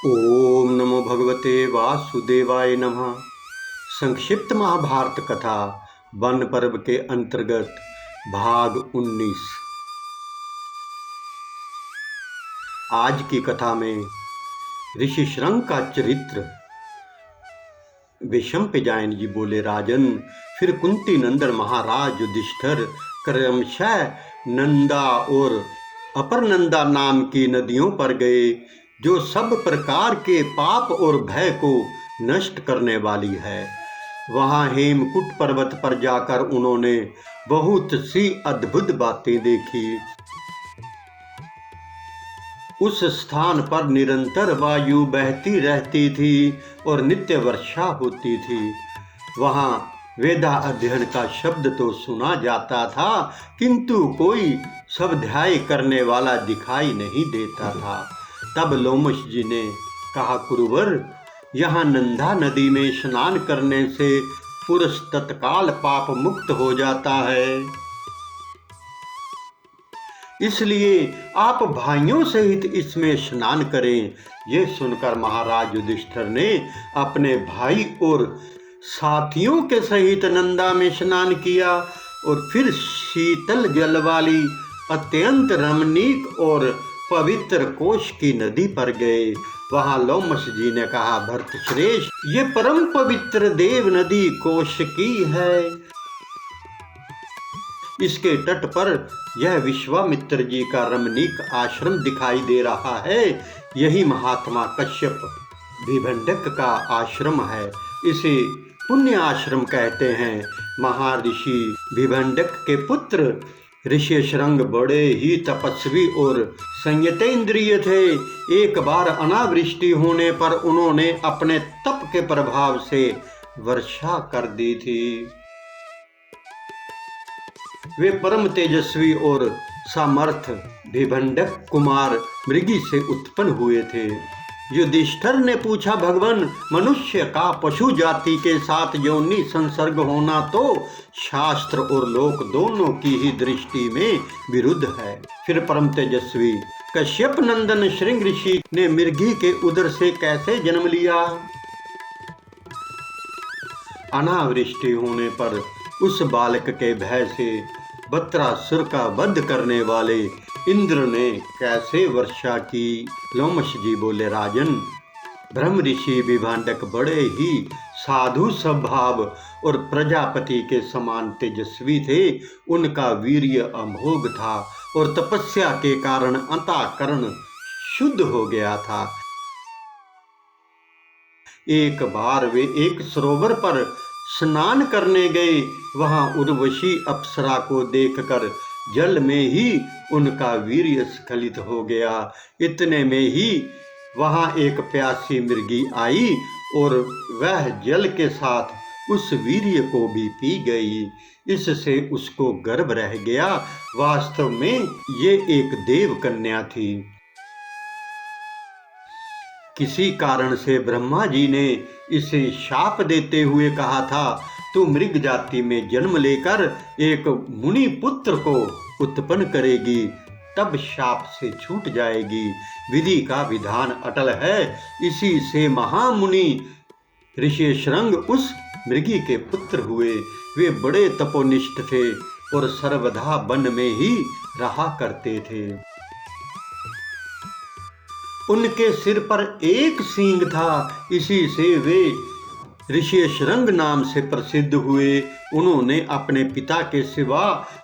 ओम नमो भगवते वासुदेवाय नमः। संक्षिप्त महाभारत कथा वन पर्व के अंतर्गत भाग 19। आज की कथा में ऋषि शृंग का चरित्र। विषमपिजायन जी बोले, राजन, फिर कुंती नंदन महाराज युधिष्ठिर क्रमशः नंदा और अपर नंदा नाम की नदियों पर गए, जो सब प्रकार के पाप और भय को नष्ट करने वाली है। वहां हेमकुट पर्वत पर जाकर उन्होंने बहुत सी अद्भुत बातें देखी। उस स्थान पर निरंतर वायु बहती रहती थी और नित्य वर्षा होती थी। वहां वेदा अध्ययन का शब्द तो सुना जाता था, किंतु कोई स्वाध्याय करने वाला दिखाई नहीं देता था। तब लोमश जी ने कहा, कुरुवर, यहाँ नंदा नदी में स्नान करने से पुरुष तत्काल पाप मुक्त हो जाता है, इसलिए आप भाइयों सहित इसमें स्नान करें। ये सुनकर महाराज युधिष्ठिर ने अपने भाई और साथियों के सहित नंदा में स्नान किया और फिर शीतल जल वाली अत्यंत रमणीक और पवित्र कोश की नदी पर गए। वहां लोमश जी ने कहा, भरत श्रेष्ठ, ये परम पवित्र देव नदी कोश की है। इसके तट पर यह विश्वामित्र जी का रमणीक आश्रम दिखाई दे रहा है। यही महात्मा कश्यप भिभंडक का आश्रम है। इसे पुण्य आश्रम कहते हैं। महर्षि भिभंडक के पुत्र ऋषि शृंग बड़े ही तपस्वी और संयतेंद्रिय थे। एक बार अनावृष्टि होने पर उन्होंने अपने तप के प्रभाव से वर्षा कर दी थी। वे परम तेजस्वी और सामर्थ भिभंडक कुमार मृगी से उत्पन्न हुए थे। युधिष्ठिर ने पूछा, भगवान, मनुष्य का पशु जाति के साथ योनि संसर्ग होना तो शास्त्र और लोक दोनों की ही दृष्टि में विरुद्ध है। फिर परम तेजस्वी कश्यप नंदन शृंग ऋषि ने मृगी के उदर से कैसे जन्म लिया? अनावृष्टि होने पर उस बालक के भय से बत्रासुर का वध करने वाले इंद्र ने कैसे वर्षा की? लोमश जी बोले, राजन, ब्रह्म ऋषि भिभंडक बड़े ही साधु स्वभाव और प्रजापति के समान तेजस्वी थे। उनका वीर्य अमोघ था और तपस्या के कारण अंतःकरण शुद्ध हो गया था। एक बार वे एक सरोवर पर स्नान करने गए। वहां उर्वशी अप्सरा को देखकर जल में ही उनका वीर्य स्खलित हो गया। इतने में ही वहां एक प्यासी मृगी आई और वह जल के साथ उस वीर्य को भी पी गई। इससे उसको गर्भ रह गया। वास्तव में ये एक देव कन्या थी। किसी कारण से ब्रह्मा जी ने इसे शाप देते हुए कहा था, तू मृग जाति में जन्म लेकर एक मुनि पुत्र को उत्पन्न करेगी, तब शाप से छूट जाएगी। विधि का विधान अटल है। इसी से महामुनि ऋषि शृंग उस मृगी के पुत्र हुए। वे बड़े तपोनिष्ठ थे और सर्वदा वन में ही रहा करते थे। उनके सिर पर एक सींग था। इसी से वे ऋषि शृंग नाम से प्रसिद्ध हुए। उन्होंने अपने पिता के सिवा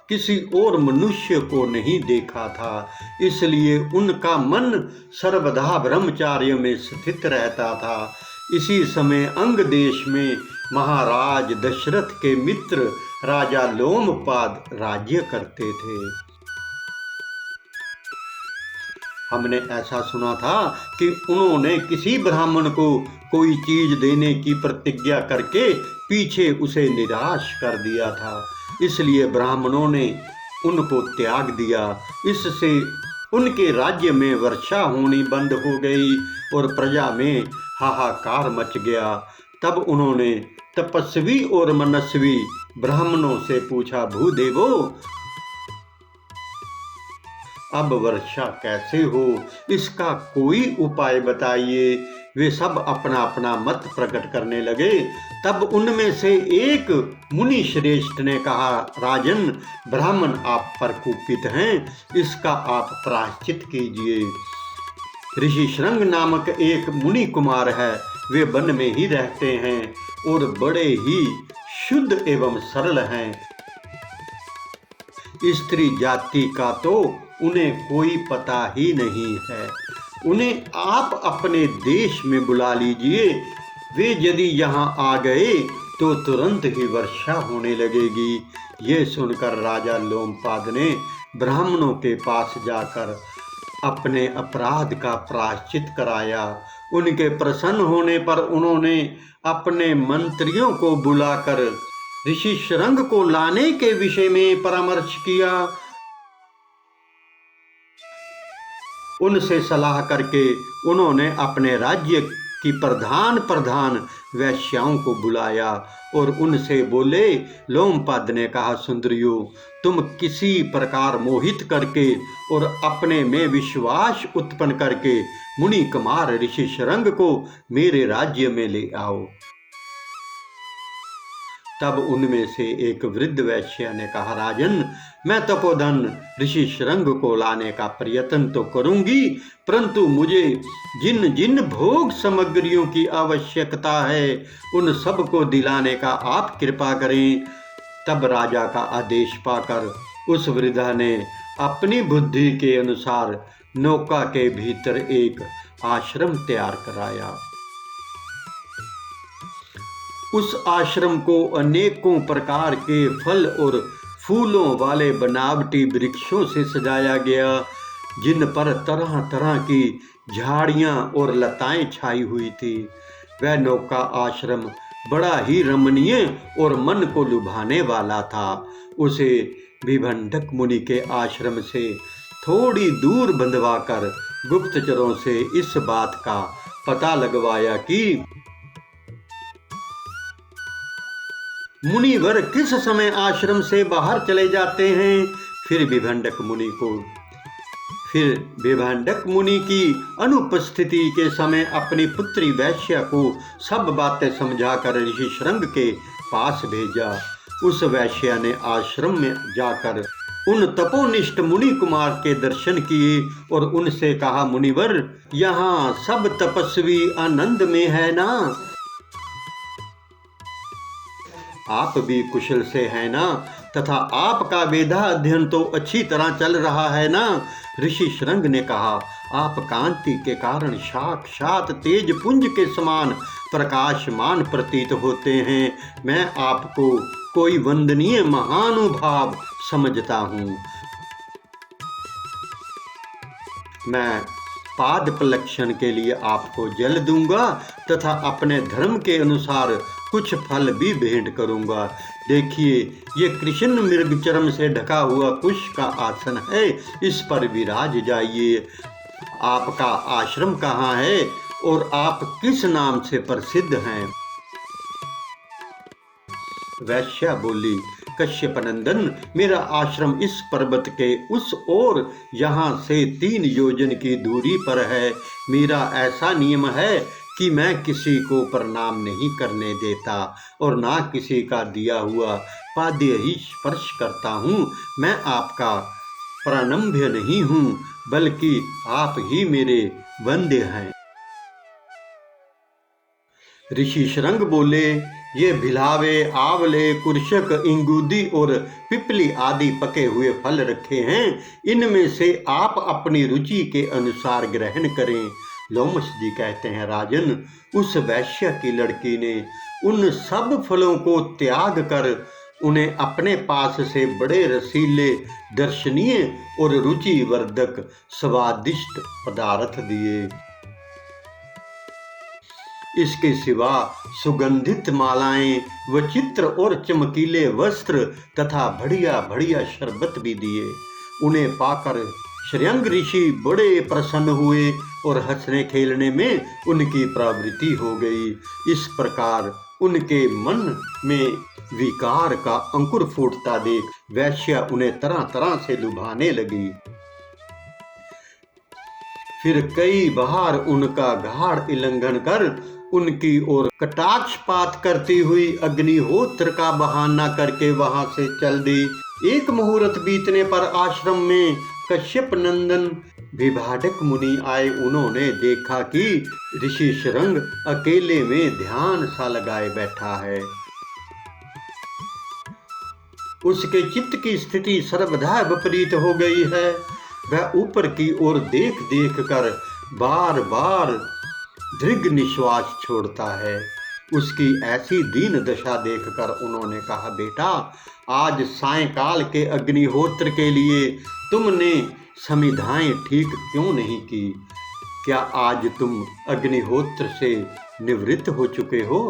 किसी और मनुष्य को नहीं देखा था, इसलिए उनका मन सर्वदा ब्रह्मचार्य में स्थित रहता था। इसी समय अंग देश में महाराज दशरथ के मित्र राजा लोमपाद राज्य करते थे। हमने ऐसा सुना था कि उन्होंने किसी ब्राह्मण को कोई चीज देने की प्रतिज्ञा करके पीछे उसे निराश कर दिया था, इसलिए ब्राह्मणों ने उनको त्याग दिया। इससे उनके राज्य में वर्षा होनी बंद हो गई और प्रजा में हाहाकार मच गया। तब उन्होंने तपस्वी और मनस्वी ब्राह्मणों से पूछा, भूदेवो, अब वर्षा कैसे हो, इसका कोई उपाय बताइए। वे सब अपना अपना मत प्रकट करने लगे। तब उनमें से एक मुनि श्रेष्ठ ने कहा, राजन, ब्राह्मण आप पर कुपित हैं, इसका आप प्रायश्चित कीजिए। ऋषि श्रृंग नामक एक मुनि कुमार है। वे वन में ही रहते हैं और बड़े ही शुद्ध एवं सरल हैं। स्त्री जाति का तो उन्हें कोई पता ही नहीं है। उन्हें आप अपने देश में बुला लीजिए। वे यदि यहाँ आ गए तो तुरंत ही वर्षा होने लगेगी। ये सुनकर राजा लोमपाद ने ब्राह्मणों के पास जाकर अपने अपराध का प्रायश्चित कराया। उनके प्रसन्न होने पर उन्होंने अपने मंत्रियों को बुलाकर ऋषि श्रृंग को लाने के विषय में परामर्श किया। उनसे सलाह करके उन्होंने अपने राज्य की प्रधान वैश्याओं को बुलाया और उनसे बोले, लोमपाद ने कहा, सुंदरियों, तुम किसी प्रकार मोहित करके और अपने में विश्वास उत्पन्न करके मुनि कुमार ऋषि श्रृंग को मेरे राज्य में ले आओ। तब उनमें से एक वृद्ध वैश्य ने कहा, राजन, मैं तपोधन ऋषि श्रृंग को लाने का प्रयत्न तो करूंगी, परंतु मुझे जिन जिन भोग सामग्रियों की आवश्यकता है उन सब को दिलाने का आप कृपा करें। तब राजा का आदेश पाकर उस वृद्धा ने अपनी बुद्धि के अनुसार नौका के भीतर एक आश्रम तैयार कराया। उस आश्रम को अनेकों प्रकार के फल और फूलों वाले बनावटी वृक्षों से सजाया गया, जिन पर तरह तरह की झाड़ियां और लताएं छाई हुई थी। वह नौका आश्रम बड़ा ही रमणीय और मन को लुभाने वाला था। उसे विभंडक मुनि के आश्रम से थोड़ी दूर बंधवाकर गुप्तचरों से इस बात का पता लगवाया कि मुनिवर किस समय आश्रम से बाहर चले जाते हैं। फिर विभंडक मुनि की अनुपस्थिति के समय अपनी पुत्री वैश्या को सब बातें समझाकर ऋषि श्रृंग के पास भेजा। उस वैश्या ने आश्रम में जाकर उन तपोनिष्ठ मुनि कुमार के दर्शन किए और उनसे कहा, मुनिवर, यहाँ सब तपस्वी आनंद में है ना? आप भी कुशल से हैं ना? तथा आपका वेदा अध्ययन तो अच्छी तरह चल रहा है ना? ऋषि श्रृंग ने कहा, आप कांति के कारण साक्षात तेज पुंज के समान प्रकाशमान प्रतीत होते हैं। मैं आपको कोई वंदनीय महानुभाव समझता हूँ। मैं पाद प्रलक्षण के लिए आपको जल दूंगा तथा अपने धर्म के अनुसार कुछ फल भी भेंट करूंगा। देखिए, ये कृष्ण मृग चर्म से ढका हुआ कुश का आसन है, इस पर विराज जाइए। आपका आश्रम कहाँ है और आप किस नाम से प्रसिद्ध हैं? वैश्या बोली, कश्यप नंदन, मेरा आश्रम इस पर्वत के उस ओर यहाँ से 3 योजन की दूरी पर है। मेरा ऐसा नियम है कि मैं किसी को प्रणाम नहीं करने देता और ना किसी का दिया हुआ पाद्य ही स्पर्श करता हूँ। मैं आपका प्राणंभ्य नहीं हूँ, बल्कि आप ही मेरे वंद्य हैं। ऋषि श्रृंग बोले, ये भिलावे, आंवले, कुर्शक, इंगूदी और पिपली आदि पके हुए फल रखे हैं। इनमें से आप अपनी रुचि के अनुसार ग्रहण करें। लोमश जी कहते हैं, राजन, उस वैश्य की लड़की ने उन सब फलों को त्याग कर उन्हें अपने पास से बड़े रसीले, दर्शनीय और रुचिवर्धक स्वादिष्ट पदार्थ दिए। इसके सिवा सुगंधित मालाएं, वचित्र और चमकीले वस्त्र तथा बढ़िया बढ़िया शरबत भी दिए। उन्हें पाकर श्रृंग ऋषि बड़े प्रसन्न हुए और हंसने खेलने में उनकी प्रवृत्ति हो गई। इस प्रकार उनके मन में विकार का अंकुर फूटता देख वैश्या उन्हें तरह तरह से लुभाने लगी। फिर कई बार उनका गाढ़ उल्लंघन कर उनकी ओर कटाक्षपात करती हुई अग्निहोत्र का बहाना करके वहां से चल दी। एक मुहूर्त बीतने पर आश्रम में कश्यप नंदन विभाडक मुनि आए। उन्होंने देखा कि ऋषि शृंग अकेले में ध्यान सा लगाए बैठा है। उसके चित्त की स्थिति सर्वथा विपरीत हो गई है। वह ऊपर की ओर देख देख कर बार बार दीर्घ निश्वास छोड़ता है। उसकी ऐसी दीन दशा देखकर उन्होंने कहा, बेटा, आज सायंकाल के अग्निहोत्र के लिए तुमने समिधाएं ठीक क्यों नहीं की? क्या आज तुम अग्निहोत्र से निवृत्त हो चुके हो?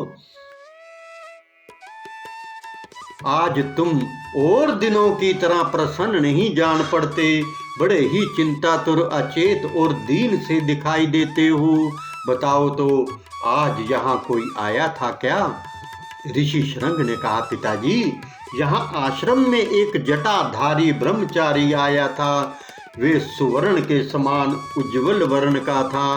आज तुम और दिनों की तरह प्रसन्न नहीं जान पड़ते, बड़े ही चिंतातुर, अचेत और दीन से दिखाई देते हो। बताओ तो आज यहाँ कोई आया था क्या? ऋषि शृंग ने कहा, पिताजी, यहाँ आश्रम में एक जटाधारी ब्रह्मचारी आया था। वे सुवर्ण के समान उज्जवल वर्ण का था।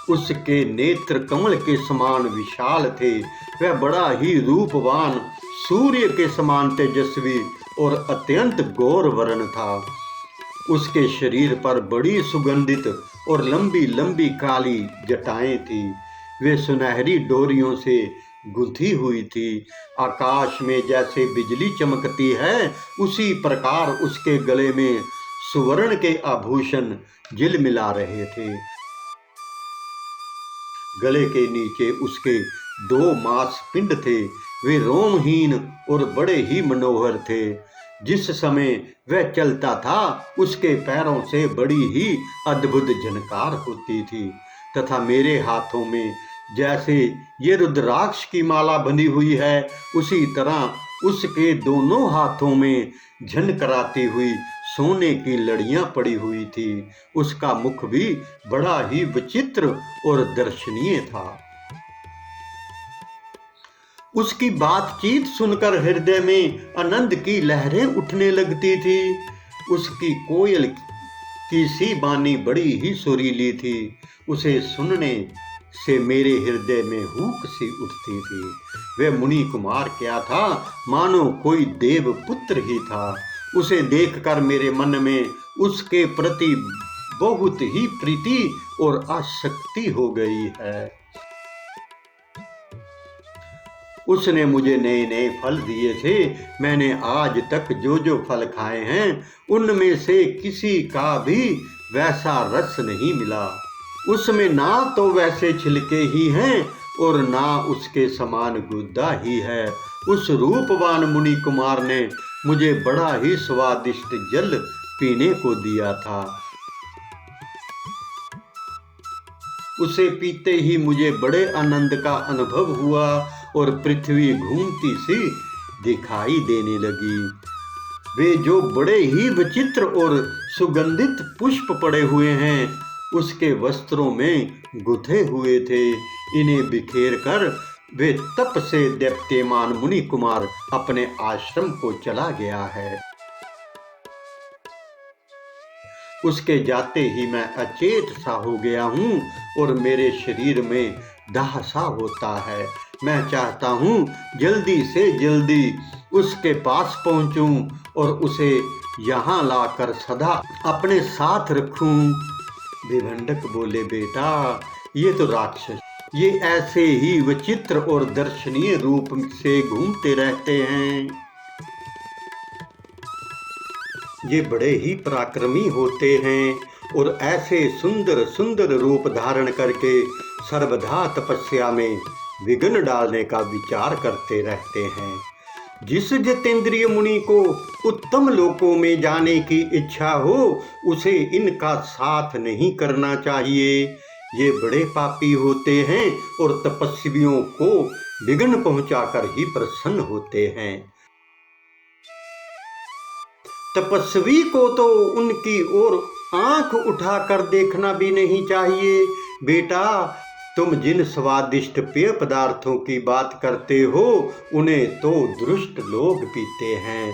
उसके नेत्र कमल के समान विशाल थे। वह बड़ा ही रूपवान, सूर्य के समान तेजस्वी और अत्यंत गौर वर्ण था। उसके शरीर पर बड़ी सुगंधित और लंबी लंबी काली जटाएं थी। वे सुनहरी डोरियों से गुंथी हुई थी। आकाश में जैसे बिजली चमकती है, उसी प्रकार उसके गले में सुवर्ण के आभूषण झिलमिला रहे थे। गले के नीचे उसके 2 मांसपिंड थे। वे रोमहीन और बड़े ही मनोहर थे। जिस समय वह चलता था, उसके पैरों से बड़ी ही अद्भुत झनकार होती थी तथा मेरे हाथों में जैसे ये रुद्राक्ष की माला बंधी हुई है, उसी तरह उसके दोनों हाथों में झनकराती हुई सोने की लड़ियां पड़ी हुई थी। उसका मुख भी बड़ा ही विचित्र और दर्शनीय था। उसकी बातचीत सुनकर हृदय में आनंद की लहरें उठने लगती थी। उसकी कोयल की सी वाणी बड़ी ही सुरीली थी। उसे सुनने से मेरे हृदय में हूक सी उठती थी। वह मुनि कुमार क्या था, मानो कोई देव पुत्र ही था। उसे देखकर मेरे मन में उसके प्रति बहुत ही प्रीति और आसक्ति हो गई है। उसने मुझे नए नए फल दिए थे। मैंने आज तक जो जो फल खाए हैं, उनमें से किसी का भी वैसा रस नहीं मिला। उसमें ना तो वैसे छिलके ही हैं और ना उसके समान गुद्दा ही है। उस रूपवान मुनि कुमार ने मुझे बड़ा ही स्वादिष्ट जल पीने को दिया था। उसे पीते ही मुझे बड़े आनंद का अनुभव हुआ और पृथ्वी घूमती सी दिखाई देने लगी। वे जो बड़े ही विचित्र और सुगंधित पुष्प पड़े हुए हैं, उसके वस्त्रों में गुथे हुए थे। इन्हें बिखेर कर वे तप से दीप्यमान मुनि कुमार अपने आश्रम को चला गया है। उसके जाते ही मैं अचेत सा हो गया हूँ और मेरे शरीर में दाह सा होता है। मैं चाहता हूँ जल्दी से जल्दी उसके पास पहुँचूं और उसे यहाँ लाकर सदा अपने साथ रखूं। विभंडक बोले, बेटा, ये तो राक्षस, ये ऐसे ही विचित्र और दर्शनीय रूप से घूमते रहते हैं। ये बड़े ही पराक्रमी होते हैं और ऐसे सुंदर सुंदर रूप धारण करके सर्वदा तपस्या में विघ्न डालने का विचार करते रहते हैं। जिस जितेंद्रिय मुनि को उत्तम लोकों में जाने की इच्छा हो, उसे इनका साथ नहीं करना चाहिए। ये बड़े पापी होते हैं और तपस्वियों को विघ्न पहुंचाकर ही प्रसन्न होते हैं। तपस्वी को तो उनकी ओर आंख उठाकर देखना भी नहीं चाहिए। बेटा, तुम जिन स्वादिष्ट पेय पदार्थों की बात करते हो, उन्हें तो दुष्ट लोग पीते हैं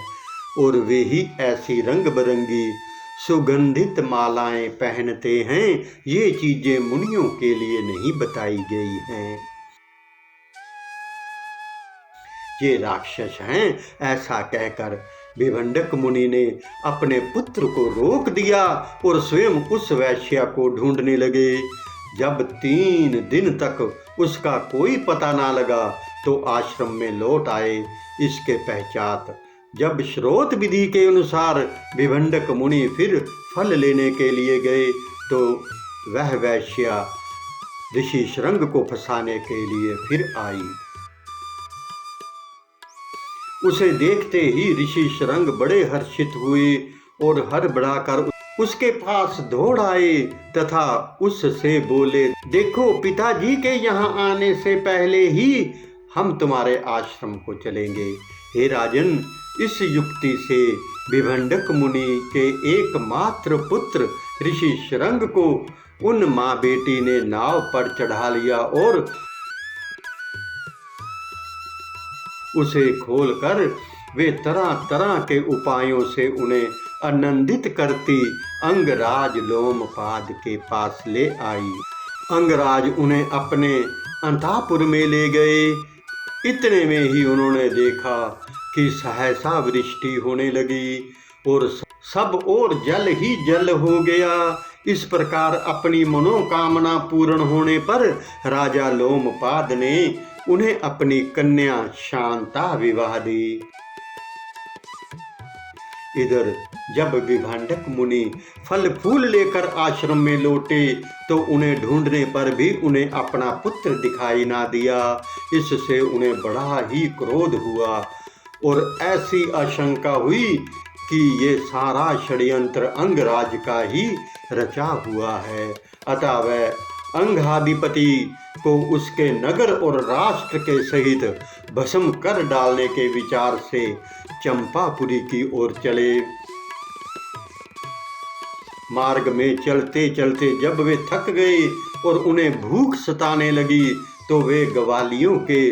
और वे ही ऐसी रंग बिरंगी सुगंधित मालाएं पहनते हैं, ये चीजें मुनियों के लिए नहीं बताई गई हैं। ये राक्षस हैं, ऐसा कहकर विभंडक मुनि ने अपने पुत्र को रोक दिया और स्वयं उस वैश्या को ढूंढने लगे। जब 3 दिन तक उसका कोई पता ना लगा तो आश्रम में लौट आए। इसके पश्चात जब श्रोत विधि के अनुसार विभंडक मुनि फिर फल लेने के लिए गए तो वह वैश्या ऋषि शृंग को फंसाने के लिए फिर आई। उसे देखते ही ऋषि शृंग बड़े हर्षित हुए और हड़बड़ाकर उसके पास दौड़ आए तथा उससे बोले, देखो पिताजी के यहाँ आने से पहले ही हम तुम्हारे आश्रम को चलेंगे। हे राजन, इस युक्ति से विभंडक मुनि के एकमात्र पुत्र ऋषि शृंग को उन माँ बेटी ने नाव पर चढ़ा लिया और उसे खोलकर वे तरह तरह के उपायों से उन्हें आनंदित करती अंगराज लोमपाद के पास ले आई। अंगराज उन्हें अपने अंतापुर में ले गए। इतने में ही उन्होंने देखा कि सहसा वृष्टि होने लगी और सब और जल ही जल हो गया। इस प्रकार अपनी मनोकामना पूर्ण होने पर राजा लोमपाद ने उन्हें अपनी कन्या शांता विवाह दी। इधर जब विभंडक मुनि फल फूल लेकर आश्रम में लौटे तो उन्हें ढूंढने पर भी उन्हें अपना पुत्र दिखाई ना दिया। इससे उन्हें बड़ा ही क्रोध हुआ और ऐसी आशंका हुई कि ये सारा षड्यंत्र अंगराज का ही रचा हुआ है। अतः वह अंगाधिपति को उसके नगर और राष्ट्र के सहित भस्म कर डालने के विचार से चंपापुरी की ओर चले। मार्ग में चलते चलते जब वे थक गए और उन्हें भूख सताने लगी तो वे ग्वालियों के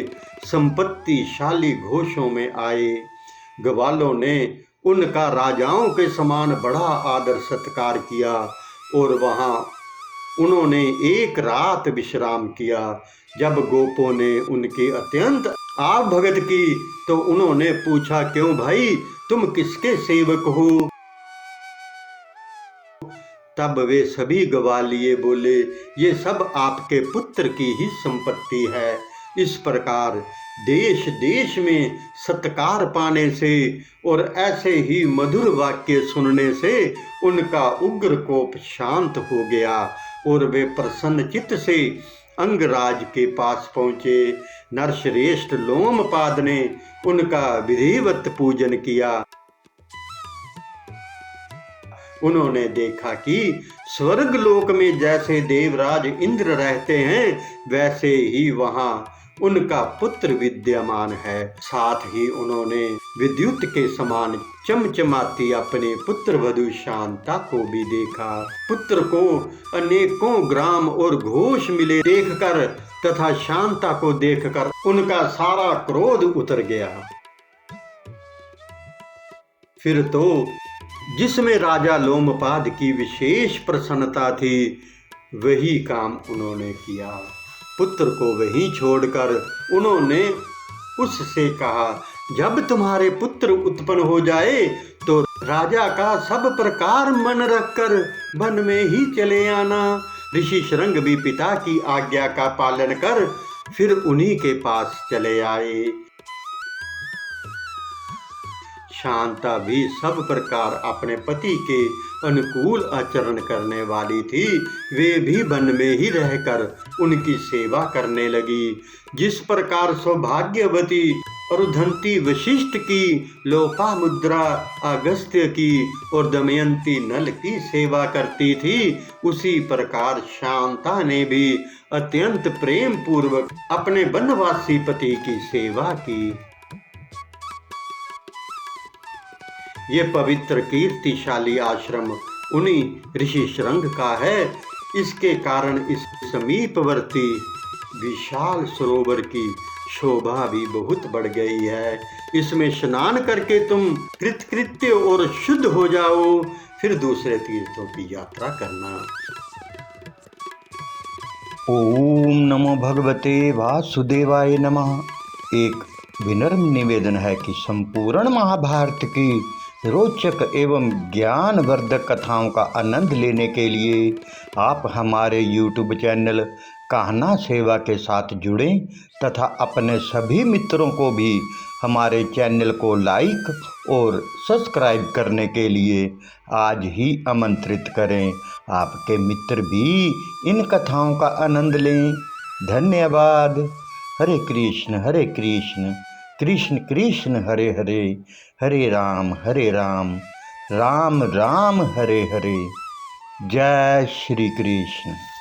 संपत्तिशाली घोषों में आए। ग्वालों ने उनका राजाओं के समान बड़ा आदर सत्कार किया और वहां उन्होंने एक रात विश्राम किया। जब गोपों ने उनकी अत्यंत आवभगत की तो उन्होंने पूछा, क्यों भाई, तुम किसके सेवक हो? तब वे सभी ग्वालिये बोले, ये सब आपके पुत्र की ही संपत्ति है। इस प्रकार देश देश में सत्कार पाने से और ऐसे ही मधुर वाक्य सुनने से उनका उग्र कोप शांत हो गया और वे प्रसन्न चित्त से अंगराज के पास पहुँचे। नरश्रेष्ठ लोमपाद ने उनका विधिवत पूजन किया। उन्होंने देखा कि स्वर्ग लोक में जैसे देवराज इंद्र रहते हैं वैसे ही वहां उनका पुत्र विद्यमान है। साथ ही उन्होंने विद्युत के समान चमचमाती अपने पुत्र वधू शांता को भी देखा। पुत्र को अनेकों ग्राम और घोष मिले देखकर तथा शांता को देखकर उनका सारा क्रोध उतर गया। फिर तो जिसमें राजा लोमपाद की विशेष प्रसन्नता थी वही काम उन्होंने किया। पुत्र को वहीं छोड़कर उन्होंने उससे कहा, जब तुम्हारे पुत्र उत्पन्न हो जाए तो राजा का सब प्रकार मन रखकर वन में ही चले आना। ऋषि शृंग भी पिता की आज्ञा का पालन कर फिर उन्हीं के पास चले आए। शांता भी सब प्रकार अपने पति के अनुकूल आचरण करने वाली थी। वे भी वन में ही रहकर उनकी सेवा करने लगी। जिस प्रकार सौभाग्यवती अरुधंती वशिष्ठ की, लोपामुद्रा अगस्त्य की और दमयंती नल की सेवा करती थी, उसी प्रकार शांता ने भी अत्यंत प्रेम पूर्वक अपने वनवासी पति की सेवा की। ये पवित्र कीर्तिशाली आश्रम उन्हीं ऋषि शृंग का है। इसके कारण इस समीपवर्ती विशाल सरोवर की शोभा भी बहुत बढ़ गई है। इसमें स्नान करके तुम कृतकृत्य और शुद्ध हो जाओ, फिर दूसरे तीर्थों की यात्रा करना। ओम नमो भगवते वासुदेवाय नमः। एक विनम्र निवेदन है कि संपूर्ण महाभारत की रोचक एवं ज्ञानवर्धक कथाओं का आनंद लेने के लिए आप हमारे YouTube चैनल कहना सेवा के साथ जुड़ें तथा अपने सभी मित्रों को भी हमारे चैनल को लाइक और सब्सक्राइब करने के लिए आज ही आमंत्रित करें। आपके मित्र भी इन कथाओं का आनंद लें। धन्यवाद। हरे कृष्ण कृष्ण कृष्ण हरे हरे, हरे राम राम राम हरे हरे। जय श्री कृष्ण।